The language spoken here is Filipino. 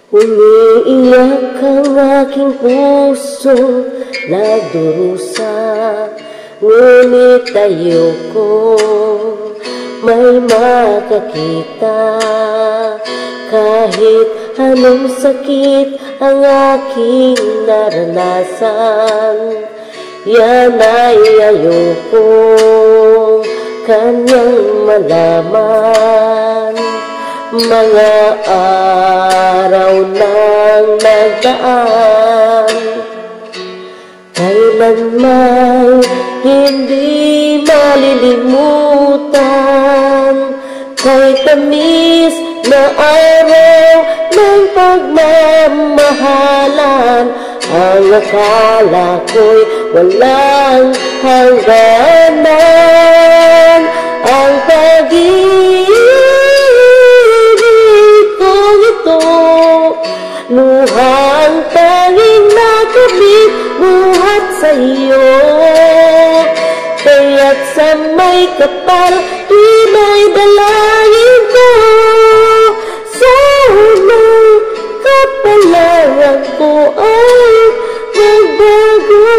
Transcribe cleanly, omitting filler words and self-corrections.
Umiiyak ang aking puso na durusa, ngunit ayokong may makakita. Kahit anong sakit ang aking naranasan, yan ay ayokong kanyang malaman. Mga araw nang nagdaan, kailanman hindi malilimutan. Kay tamis na araw ng pagmamahalan, ang akala ko'y walang hangganan. Ang pag-ibig kong ito, luhang tanging nakabit buhat sa iyo. Kaya't sa may kapal, tunay dalangin ko, sana'y kapalaran ko ay magbago.